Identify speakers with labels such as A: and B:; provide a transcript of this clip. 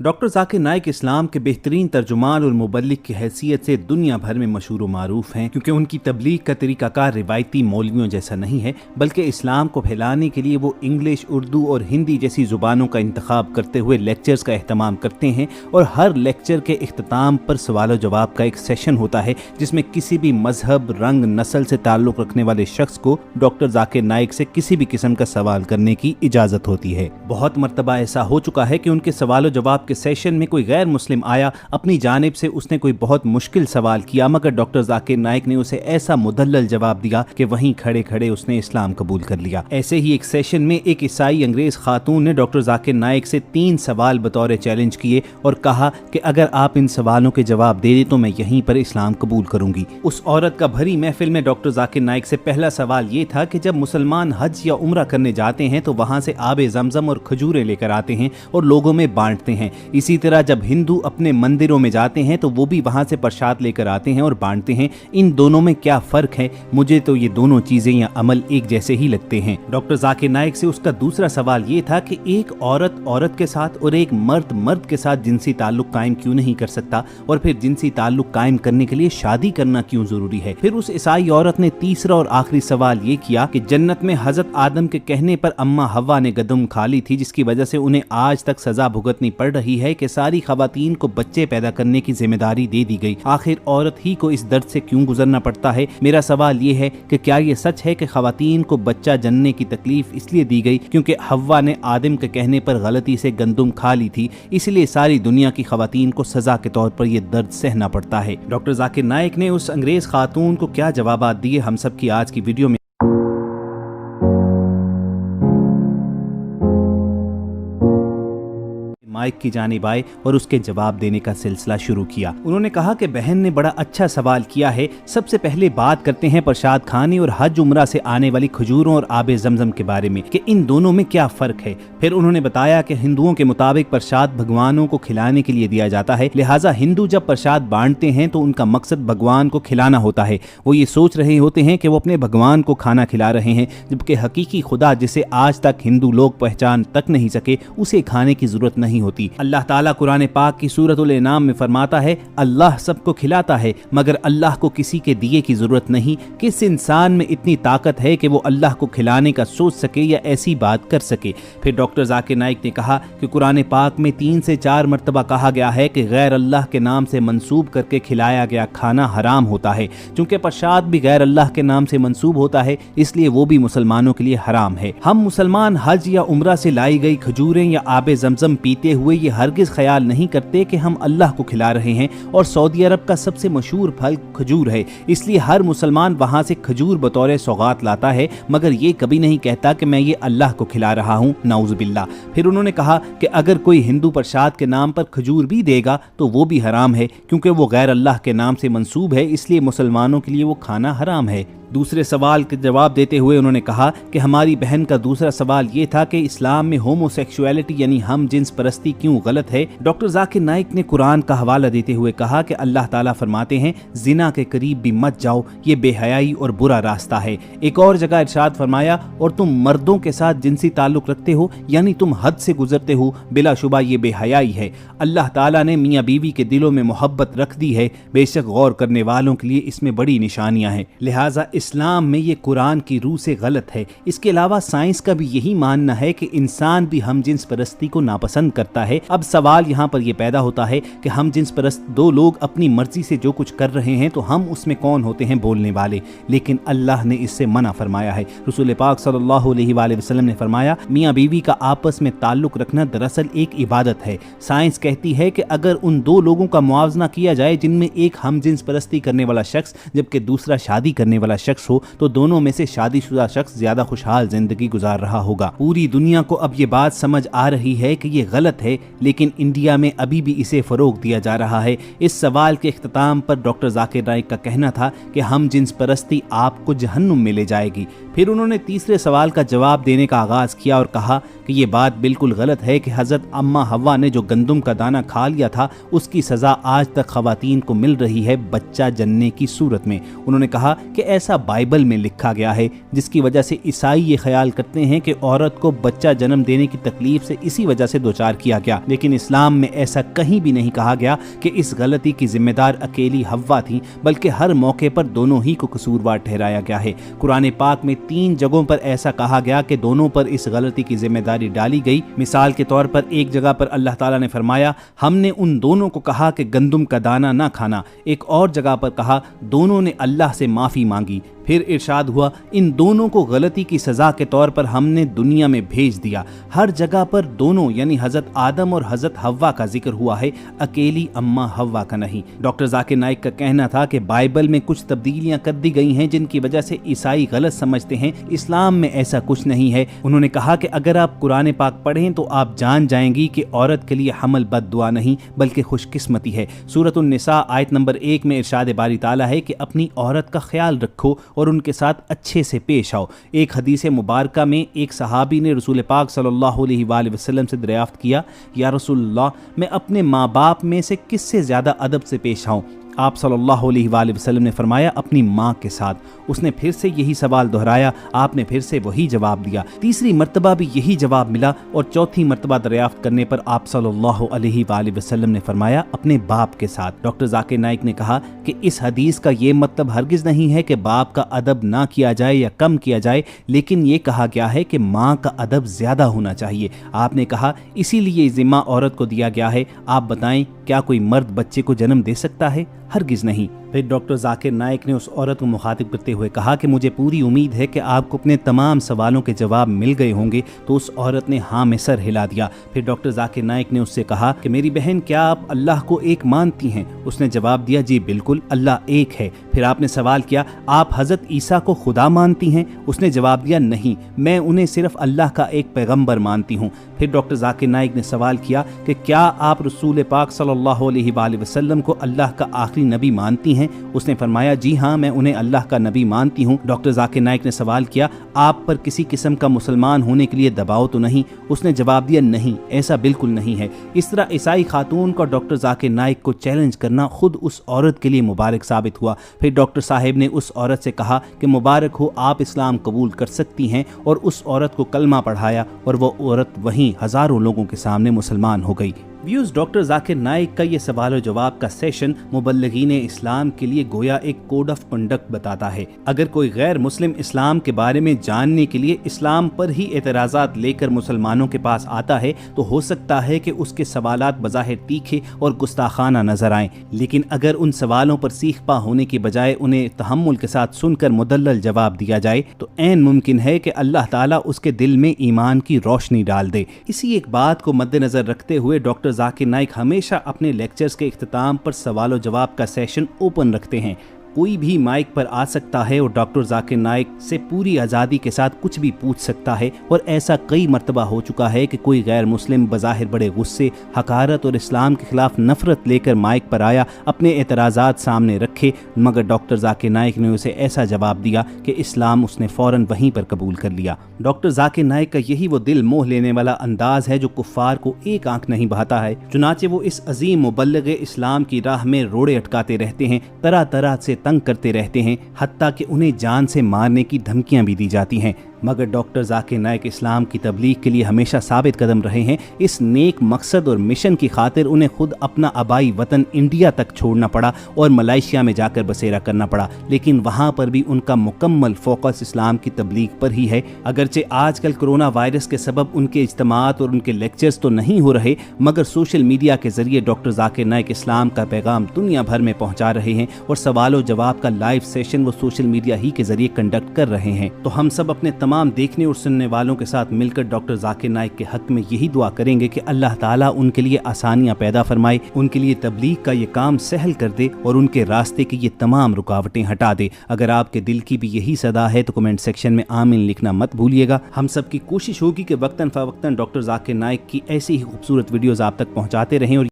A: Doctor Zakir Naik اسلام کے بہترین ترجمان اور مبلغ کی حیثیت سے دنیا بھر میں مشہور و معروف ہیں، کیونکہ ان کی تبلیغ کا طریقہ کار روایتی مولویوں جیسا نہیں ہے، بلکہ اسلام کو پھیلانے کے لیے وہ انگلش، اردو اور ہندی جیسی زبانوں کا انتخاب کرتے ہوئے لیکچرز کا اہتمام کرتے ہیں، اور ہر لیکچر کے اختتام پر سوال و جواب کا ایک سیشن ہوتا ہے جس میں کسی بھی مذہب، رنگ، نسل سے تعلق رکھنے والے شخص کو ڈاکٹر ذاکر نائک سے کسی بھی قسم کا سوال کرنے کی اجازت ہوتی ہے۔ بہت مرتبہ ایسا ہو چکا ہے کہ ان کے سوال و جواب کے سیشن میں کوئی غیر مسلم آیا، اپنی جانب سے اس نے کوئی بہت مشکل سوال کیا، مگر ڈاکٹر ذاکر نائک نے اسے ایسا مدلل جواب دیا کہ وہیں کھڑے کھڑے اس نے اسلام قبول کر لیا۔ ایسے ہی ایک سیشن میں ایک عیسائی انگریز خاتون نے ڈاکٹر ذاکر نائک سے 3 سوال بطور چیلنج کیے اور کہا کہ اگر آپ ان سوالوں کے جواب دے دیں تو میں یہیں پر اسلام قبول کروں گی۔ اس عورت کا بھری محفل میں ڈاکٹر ذاکر نائک سے پہلا سوال یہ تھا کہ جب مسلمان حج یا عمرہ کرنے جاتے ہیں تو وہاں سے آب زمزم اور کھجوریں لے کر آتے ہیں اور لوگوں میں بانٹتے ہیں، اسی طرح جب ہندو اپنے مندروں میں جاتے ہیں تو وہ بھی وہاں سے پرساد لے کر آتے ہیں اور بانٹتے ہیں، ان دونوں میں کیا فرق ہے؟ مجھے تو یہ دونوں چیزیں یا عمل ایک جیسے ہی لگتے ہیں۔ ڈاکٹر ذاکر نائک سے اس کا دوسرا سوال یہ تھا کہ ایک عورت عورت کے ساتھ اور ایک مرد مرد کے ساتھ جنسی تعلق قائم کیوں نہیں کر سکتا، اور پھر جنسی تعلق قائم کرنے کے لیے شادی کرنا کیوں ضروری ہے؟ پھر اس عیسائی عورت نے تیسرا اور آخری سوال یہ کیا کہ جنت میں حضرت آدم کے کہنے پر اماں حوا نے گندم کھا لی تھی، جس کی وجہ سے انہیں آج تک سزا بھگتنی پڑ رہی ہے کہ ساری خواتین کو بچے پیدا کرنے کی ذمہ داری دے دی گئی، آخر عورت ہی کو اس درد سے کیوں گزرنا پڑتا ہے؟ میرا سوال یہ ہے کہ کیا یہ سچ ہے کہ خواتین کو بچہ جننے کی تکلیف اس لیے دی گئی کیونکہ حوا نے آدم کے کہنے پر غلطی سے گندم کھا لی تھی، اس لیے ساری دنیا کی خواتین کو سزا کے طور پر یہ درد سہنا پڑتا ہے؟ ڈاکٹر ذاکر نائک نے اس انگریز خاتون کو کیا جوابات دیے، ہم سب کی آج کی ویڈیو میں مائک کی جانب آئے اور اس کے جواب دینے کا سلسلہ شروع کیا۔ انہوں نے کہا کہ بہن نے بڑا اچھا سوال کیا ہے، سب سے پہلے بات کرتے ہیں پرساد کھانے اور حج عمرہ سے آنے والی کھجوروں اور آب زمزم کے بارے میں کہ ان دونوں میں کیا فرق ہے۔ پھر انہوں نے بتایا کہ ہندوؤں کے مطابق پرساد بھگوانوں کو کھلانے کے لیے دیا جاتا ہے، لہٰذا ہندو جب پرساد بانٹتے ہیں تو ان کا مقصد بھگوان کو کھلانا ہوتا ہے، وہ یہ سوچ رہے ہوتے ہیں کہ وہ اپنے بھگوان کو کھانا کھلا رہے ہیں، جبکہ حقیقی خدا جسے آج تک ہندو لوگ پہچان تک نہیں سکے اسے کھانے کی ضرورت نہیں ہوتی۔ اللہ تعالیٰ قرآن پاک کی سورۃ الانعام میں فرماتا ہے، اللہ سب کو کھلاتا ہے مگر اللہ کو کسی کے دیے کی ضرورت نہیں۔ کس انسان میں اتنی طاقت ہے کہ وہ اللہ کو کھلانے کا سوچ سکے یا ایسی بات کر سکے؟ پھر ڈاکٹر ذاکر نائک نے کہا کہ قرآن پاک میں 3 سے 4 مرتبہ کہا گیا ہے کہ غیر اللہ کے نام سے منسوب کر کے کھلایا گیا کھانا حرام ہوتا ہے، چونکہ پرساد بھی غیر اللہ کے نام سے منسوب ہوتا ہے اس لیے وہ بھی مسلمانوں کے لیے حرام ہے۔ ہم مسلمان حج یا عمرہ سے لائی گئی کھجوریں یا آب زمزم پیتے ہوئے یہ ہرگز خیال نہیں کرتے کہ ہم اللہ کو کھلا رہے ہیں، اور سعودی عرب کا سب سے مشہور پھل کھجور ہے، اس لیے ہر مسلمان وہاں سے کھجور بطور سوغات لاتا ہے، مگر یہ کبھی نہیں کہتا کہ میں یہ اللہ کو کھلا رہا ہوں، نعوذ باللہ۔ پھر انہوں نے کہا کہ اگر کوئی ہندو پرساد کے نام پر کھجور بھی دے گا تو وہ بھی حرام ہے، کیونکہ وہ غیر اللہ کے نام سے منسوب ہے، اس لیے مسلمانوں کے لیے وہ کھانا حرام ہے۔ دوسرے سوال کے جواب دیتے ہوئے انہوں نے کہا کہ ہماری بہن کا دوسرا سوال یہ تھا کہ اسلام میں ہومو سیکشولیٹی یعنی ہم جنس پرستی کیوں غلط ہے؟ ڈاکٹر ذاکر نائک نے قرآن کا حوالہ دیتے ہوئے کہا کہ اللہ تعالیٰ فرماتے ہیں، زنا کے قریب بھی مت جاؤ، یہ بے حیائی اور برا راستہ ہے۔ ایک اور جگہ ارشاد فرمایا، اور تم مردوں کے ساتھ جنسی تعلق رکھتے ہو یعنی تم حد سے گزرتے ہو، بلا شبہ یہ بے حیائی ہے۔ اللہ تعالیٰ نے میاں بیوی کے دلوں میں محبت رکھ دی ہے، بے شک غور کرنے والوں کے لیے اس میں بڑی نشانیاں ہیں، لہٰذا اسلام میں یہ قرآن کی روح سے غلط ہے۔ اس کے علاوہ سائنس کا بھی یہی ماننا ہے کہ انسان بھی ہم جنس پرستی کو ناپسند کرتا ہے۔ اب سوال یہاں پر یہ پیدا ہوتا ہے کہ ہم جنس پرست 2 لوگ اپنی مرضی سے جو کچھ کر رہے ہیں تو ہم اس میں کون ہوتے ہیں بولنے والے؟ لیکن اللہ نے اس سے منع فرمایا ہے۔ رسول پاک صلی اللہ علیہ وآلہ وسلم نے فرمایا، میاں بیوی کا آپس میں تعلق رکھنا دراصل ایک عبادت ہے۔ سائنس کہتی ہے کہ اگر ان 2 لوگوں کا موازنہ کیا جائے جن میں ایک ہم جنس پرستی کرنے والا شخص جبکہ دوسرا شادی کرنے والا شخص ہو تو دونوں میں سے شادی شدہ شخص زیادہ خوشحال زندگی گزار رہا ہوگا۔ پوری دنیا کو اب یہ بات سمجھ آ رہی ہے کہ یہ غلط ہے، لیکن انڈیا میں ابھی بھی اسے فروغ دیا جا رہا ہے۔ اس سوال کے اختتام پر ڈاکٹر ذاکر نائک کا کہنا تھا کہ ہم جنس پرستی آپ کو جہنم میں لے جائے گی۔ फिर उन्होंने तीसरे सवाल का जवाब देने का आगाज किया और कहा कि ये बात बिल्कुल गलत है कि हजरत अम्मा हव्वा ने जो गंदुम का दाना खा लिया था उसकी सजा आज तक खवातीन को मिल रही है बच्चा जनने की सूरत में। उन्होंने कहा कि ऐसा बाइबल में लिखा गया है, जिसकी वजह से ईसाई ये ख्याल करते हैं कि औरत को बच्चा जन्म देने की तकलीफ से इसी वजह से दो चार किया गया, लेकिन इस्लाम में ऐसा कहीं भी नहीं कहा गया कि इस गलती की जिम्मेदार अकेली हव्वा थी, बल्कि हर मौके पर दोनों ही को कसूरवार ठहराया गया है। कुरान पाक में 3 जगहों पर ऐसा कहा गया कि दोनों पर इस गलती की जिम्मेदारी डाली गई। मिसाल के तौर पर एक जगह पर अल्लाह ताला ने फरमाया हमने उन दोनों को कहा कि गंदुम का दाना ना खाना, एक और जगह पर कहा दोनों ने अल्लाह से माफ़ी मांगी। फिर इरशाद हुआ इन दोनों को गलती की सज़ा के तौर पर हमने दुनिया में भेज दिया। हर जगह पर दोनों यानी हज़रत आदम और हज़रत हव्वा का जिक्र हुआ है, अकेली अम्मा हव्वा का नहीं। डॉक्टर जाकिर नाइक का कहना था कि बाइबल में कुछ तब्दीलियां कर दी गई हैं जिनकी वजह से ईसाई गलत समझते हैं, इस्लाम में ऐसा कुछ नहीं है। उन्होंने कहा कि अगर आप कुरान पाक पढ़ें तो आप जान जाएंगी कि औरत के लिए हमल बद्दुआ नहीं बल्कि खुशकिस्मती है। सूरत उन-निसा आयत नंबर 1 में इरशाद बारी ताला है कि अपनी औरत का ख्याल रखो और उनके साथ अच्छे से पेश आओ। एक हदीस मुबारका में एक सहाबी ने रसूल पाक सल्लल्लाहु अलैहि वसल्लम से दरियाफ्त किया, या रसूलल्लाह मैं अपने माँ बाप में से किससे ज़्यादा अदब से पेश आऊँ? आप सल्लल्लाहु अलैहि वसल्लम ने फरमाया अपनी माँ के साथ। उसने फिर से यही सवाल दोहराया, आपने फिर से वही जवाब दिया। तीसरी मर्तबा भी यही जवाब मिला और चौथी मर्तबा दरियाफ्त करने पर आप सल्लल्लाहु अलैहि वसल्लम ने फरमाया अपने बाप के साथ। डॉक्टर जाकिर नाइक ने कहा कि इस हदीस का ये मतलब हरगिज़ नहीं है कि बाप का अदब ना किया जाए या कम किया जाए, लेकिन ये कहा गया है कि माँ का अदब ज़्यादा होना चाहिए। आपने कहा इसीलिए जिम्मा औरत को दिया गया है। आप बताएं क्या कोई मर्द बच्चे को जन्म दे सकता है? हरगिज़ नहीं। फिर डॉक्टर जाकिर नाइक ने उस औरत को मुखातिब करते हुए कहा कि मुझे पूरी उम्मीद है कि आपको अपने तमाम सवालों के जवाब मिल गए होंगे। तो उस औरत ने हाँ में सर हिला दिया। फिर डॉक्टर जाकिर नाइक ने उससे कहा कि मेरी बहन क्या आप अल्लाह को एक मानती हैं? उसने जवाब दिया जी बिल्कुल, अल्लाह एक है। फिर आपने सवाल किया आप हज़रत ईसा को खुदा मानती हैं? उसने जवाब दिया नहीं, मैं उन्हें सिर्फ अल्लाह का एक पैगम्बर मानती हूँ। फिर डॉक्टर जाकिर नाइक ने सवाल किया कि क्या आप रसूल पाक सल्लल्लाहु अलैहि वसल्लम को अल्लाह का आखिरी नबी मानती हैं? उसने फरमाया जी हाँ, मैं उन्हें अल्लाह का नबी मानती हूँ। डॉक्टर जाकिर नाइक ने सवाल किया आप पर किसी किस्म का मुसलमान होने के लिए दबाव तो नहीं? उसने जवाब दिया नहीं, ऐसा बिल्कुल नहीं है। इस तरह ईसाई खातून का डॉक्टर जाकिर नाइक को चैलेंज करना खुद उस औरत के लिए मुबारक साबित हुआ। फिर डॉक्टर साहब ने उस औरत से कहा कि मुबारक हो, आप इस्लाम कबूल कर सकती हैं, और उस औरत को कलमा पढ़ाया और वो औरत वहीं हज़ारों लोगों के सामने मुसलमान हो गई। व्यूज़, डॉक्टर जाकिर नाइक का ये सवाल और जवाब का सेशन मुबल्लिगीन इस्लाम के लिए गोया एक कोड ऑफ कंडक्ट बताता है। अगर कोई गैर मुस्लिम इस्लाम के बारे में जानने के लिए इस्लाम पर ही एतराज़ात लेकर मुसलमानों के पास आता है तो हो सकता है कि उसके सवालात बज़ाहिर तीखे और गुस्ताखाना नजर आएं, लेकिन अगर उन सवालों पर सीख पा होने की बजाय उन्हें तहम्मुल के साथ सुनकर मुदल्लल जवाब दिया जाए तो ऐन मुमकिन है कि अल्लाह ताला उसके दिल में ईमान की रोशनी डाल दे। इसी एक बात को मद्देनजर रखते हुए डॉक्टर जाकिर नाइक हमेशा अपने लेक्चर्स के इख्तिताम पर सवाल और जवाब का सेशन ओपन रखते हैं। कोई भी माइक पर आ सकता है और डॉक्टर जाकिर नाइक से पूरी आज़ादी के साथ कुछ भी पूछ सकता है, और ऐसा कई मरतबा हो चुका है कि कोई गैर मुस्लिम बज़ाहिर बड़े गुस्से, हकारत और इस्लाम के खिलाफ नफरत लेकर माइक पर आया, अपने एतराज़ात सामने रखे, मगर डॉक्टर जाकिर नाइक ने उसे ऐसा जवाब दिया कि इस्लाम उसने फ़ौरन वहीं पर कबूल कर लिया। डॉक्टर जाकिर नाइक का यही वो दिल मोह लेने वाला अंदाज है जो कुफ़ार को एक आंख नहीं बहाता है। चुनाचे वो इस अजीम मुबल्लिग इस्लाम की राह में रोड़े अटकाते रहते हैं, तरह तरह से तंग करते रहते हैं, हत्ता कि उन्हें जान से मारने की धमकियां भी दी जाती हैं, मगर डॉक्टर जाकिर नाइक इस्लाम की तबलीग के लिए हमेशा साबित कदम रहे हैं। इस नेक मकसद और मिशन की खातिर उन्हें खुद अपना आबाई वतन इंडिया तक छोड़ना पड़ा और मलेशिया में जाकर बसेरा करना पड़ा, लेकिन वहाँ पर भी उनका मुकम्मल फोकस इस्लाम की तबलीग पर ही है। अगरचे आजकल कोरोना वायरस के सबब उनके इज्तिमात और उनके लेक्चर्स तो नहीं हो रहे, मगर सोशल मीडिया के जरिए डॉक्टर जाकिर नाइक इस्लाम का पैगाम दुनिया भर में पहुँचा रहे हैं और सवाल जवाब का लाइव सेशन वो सोशल मीडिया ही के जरिए कंडक्ट कर रहे हैं। तो हम सब अपने तमाम देखने और सुनने वालों के साथ मिलकर डॉक्टर जाकिर नाइक के हक में यही दुआ करेंगे कि अल्लाह ताला उनके लिए आसानियां पैदा फरमाए, उनके लिए तबलीग का ये काम सहल कर दे और उनके रास्ते की ये तमाम रुकावटें हटा दे। अगर आपके दिल की भी यही सदा है तो कमेंट सेक्शन में आमीन लिखना मत भूलिएगा। हम सब की कोशिश होगी कि वक्तन फवक्तन डॉक्टर जाकिर नाइक की ऐसी ही खूबसूरत वीडियोस आप तक पहुंचाते रहें और